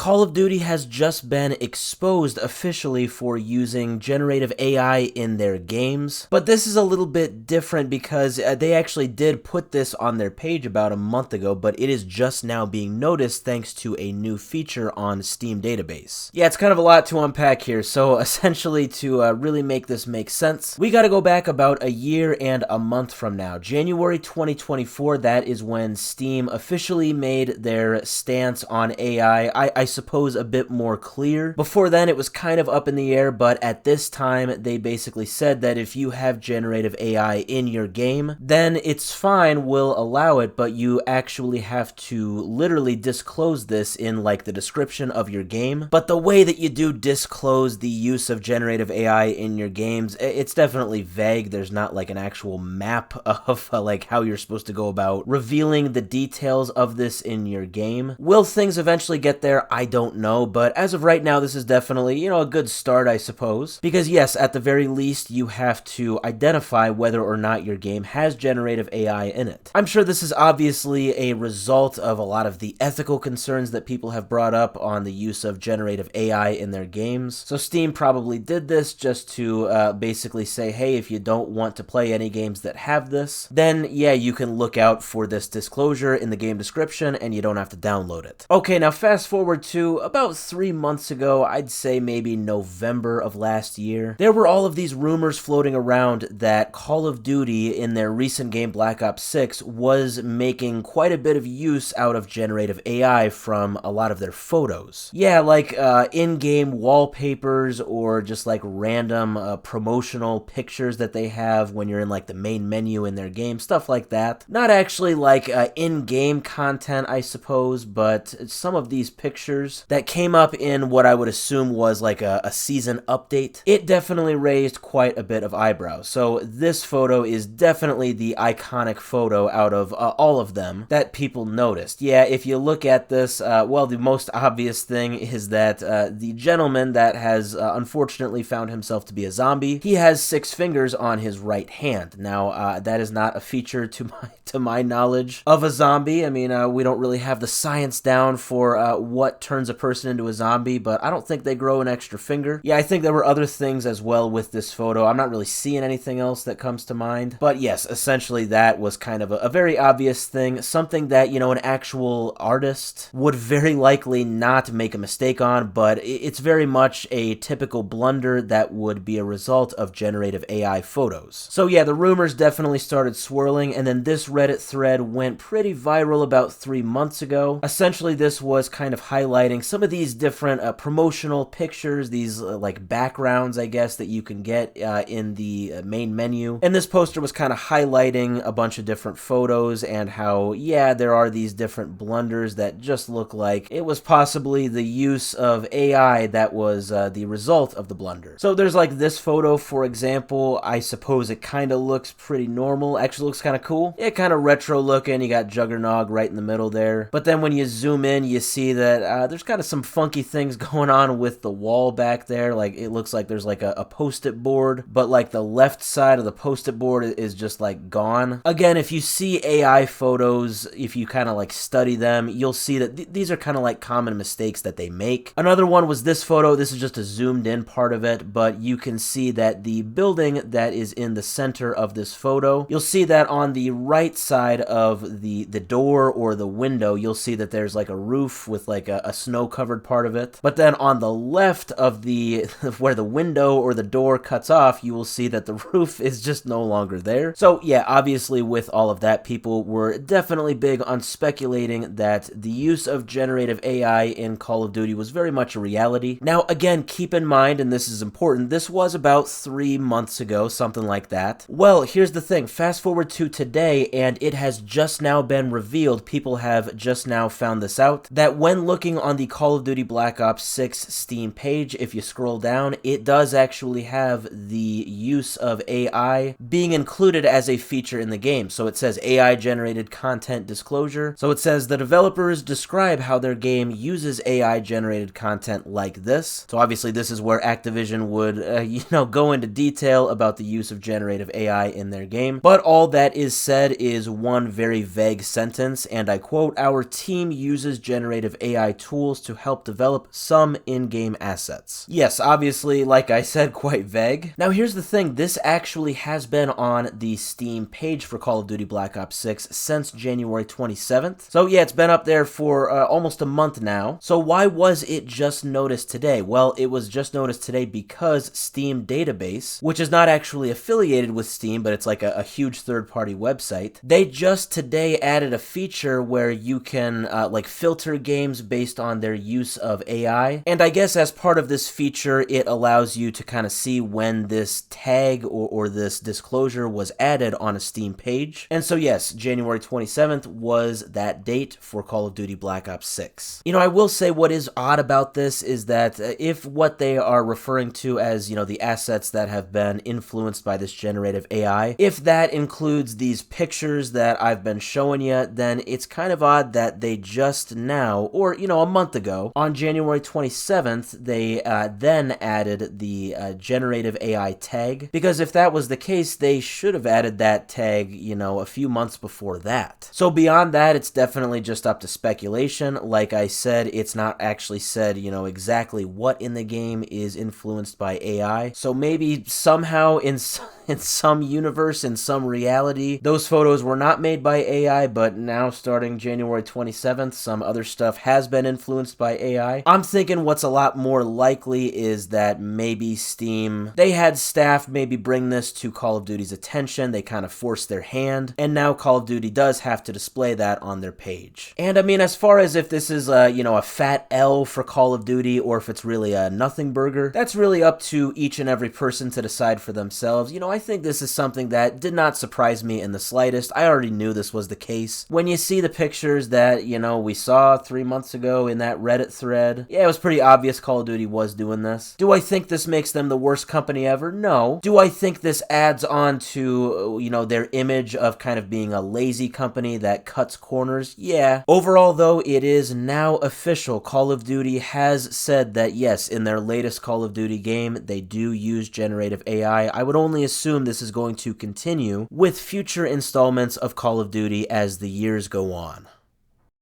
Call of Duty has just been exposed officially for using generative AI in their games, but this is a little bit different because they actually did put this on their page about a month ago, but it is just now being noticed thanks to a new feature on Steam database. Yeah, it's kind of a lot to unpack here, so essentially to really make this make sense, we gotta go back about a year and a month from now. January 2024, that is when Steam officially made their stance on AI, I suppose a bit more clear. Before then, it was kind of up in the air, but at this time, they basically said that if you have generative AI in your game, then it's fine, we'll allow it, but you actually have to literally disclose this in like the description of your game. But the way that you do disclose the use of generative AI in your games, it's definitely vague. There's not like an actual map of like how you're supposed to go about revealing the details of this in your game. Will things eventually get there? I don't know, but as of right now, this is definitely, a good start, I suppose. Because yes, at the very least, you have to identify whether or not your game has generative AI in it. I'm sure this is obviously a result of a lot of the ethical concerns that people have brought up on the use of generative AI in their games. So Steam probably did this just to basically say, hey, if you don't want to play any games that have this, then yeah, you can look out for this disclosure in the game description and you don't have to download it. Okay, now fast forward to about 3 months ago, I'd say maybe November of last year, there were all of these rumors floating around that Call of Duty in their recent game Black Ops 6 was making quite a bit of use out of generative AI from a lot of their photos. Yeah, like in-game wallpapers or just like random promotional pictures that they have when you're in like the main menu in their game, stuff like that. Not actually like in-game content, I suppose, but some of these pictures that came up in what I would assume was like a season update, it definitely raised quite a bit of eyebrows. So this photo is definitely the iconic photo out of all of them that people noticed. Yeah, if you look at this, well, the most obvious thing is that the gentleman that has unfortunately found himself to be a zombie, he has 6 fingers on his right hand. Now, that is not a feature to my knowledge of a zombie. I mean, we don't really have the science down for what turns a person into a zombie, but I don't think they grow an extra finger. Yeah, I think there were other things as well with this photo. I'm not really seeing anything else that comes to mind. But yes, essentially that was kind of a very obvious thing, something that, an actual artist would very likely not make a mistake on, but it's very much a typical blunder that would be a result of generative AI photos. So yeah, the rumors definitely started swirling, and then this Reddit thread went pretty viral about 3 months ago. Essentially, this was kind of highlighting some of these different promotional pictures, these like backgrounds, I guess, that you can get in the main menu. And this poster was kind of highlighting a bunch of different photos and how, yeah, there are these different blunders that just look like it was possibly the use of AI that was the result of the blunder. So there's like this photo, for example. I suppose it kind of looks pretty normal. Actually looks kind of cool. Yeah, kind of retro looking. You got Juggernog right in the middle there. But then when you zoom in, you see that there's kind of some funky things going on with the wall back there. Like it looks like there's like a post-it board, but like the left side of the post-it board is just like gone. Again, if you see AI photos, if you kind of like study them, you'll see that these are kind of like common mistakes that they make. Another one was this photo. This is just a zoomed in part of it, but you can see that the building that is in the center of this photo, you'll see that on the right side of the door or the window, you'll see that there's like a roof with like a snow-covered part of it. But then on the left of the where the window or the door cuts off, you will see that the roof is just no longer there. So yeah, obviously with all of that, people were definitely big on speculating that the use of generative AI in Call of Duty was very much a reality. Now again, keep in mind, and this is important, this was about 3 months ago, something like that. Well, here's the thing, fast forward to today, and it has just now been revealed, people have just now found this out, that when looking on the Call of Duty Black Ops 6 Steam page, if you scroll down, it does actually have the use of AI being included as a feature in the game. So it says AI generated content disclosure. So it says the developers describe how their game uses AI generated content like this. So obviously this is where Activision would, go into detail about the use of generative AI in their game. But all that is said is one very vague sentence, and I quote, "Our team uses generative AI tools tools to help develop some in-game assets. Yes, obviously, like I said, quite vague. Now here's the thing, this actually has been on the Steam page for Call of Duty Black Ops 6 since January 27th. So yeah, it's been up there for almost a month now. So why was it just noticed today? Well, it was just noticed today because Steam Database, which is not actually affiliated with Steam, but it's like a huge third-party website, they just today added a feature where you can like filter games based on their use of AI. And I guess as part of this feature, it allows you to kind of see when this tag or this disclosure was added on a Steam page. And so yes, January 27th was that date for Call of Duty Black Ops 6. You know, I will say what is odd about this is that if what they are referring to as, you know, the assets that have been influenced by this generative AI, if that includes these pictures that I've been showing you, then it's kind of odd that they just now, or, you know, a month ago, on January 27th, they then added the generative AI tag, because if that was the case, they should have added that tag, you know, a few months before that. So beyond that, it's definitely just up to speculation. Like I said, it's not actually said, you know, exactly what in the game is influenced by AI. So maybe somehow in some universe, in some reality, those photos were not made by AI, but now starting January 27th, some other stuff has been influenced by AI. I'm thinking what's a lot more likely is that maybe Steam, they had staff maybe bring this to Call of Duty's attention, they kind of forced their hand, and now Call of Duty does have to display that on their page. And I mean, as far as if this is you know, a fat L for Call of Duty, or if it's really a nothing burger, that's really up to each and every person to decide for themselves. You know, I think this is something that did not surprise me in the slightest. I already knew this was the case. When you see the pictures that, you know, we saw 3 months ago in that Reddit thread, yeah, it was pretty obvious Call of Duty was doing this. Do I think this makes them the worst company ever? No. Do I think this adds on to, you know, their image of kind of being a lazy company that cuts corners? Yeah. Overall, though, it is now official. Call of Duty has said that, yes, in their latest Call of Duty game, they do use generative AI. I would only assume this is going to continue with future installments of Call of Duty as the years go on.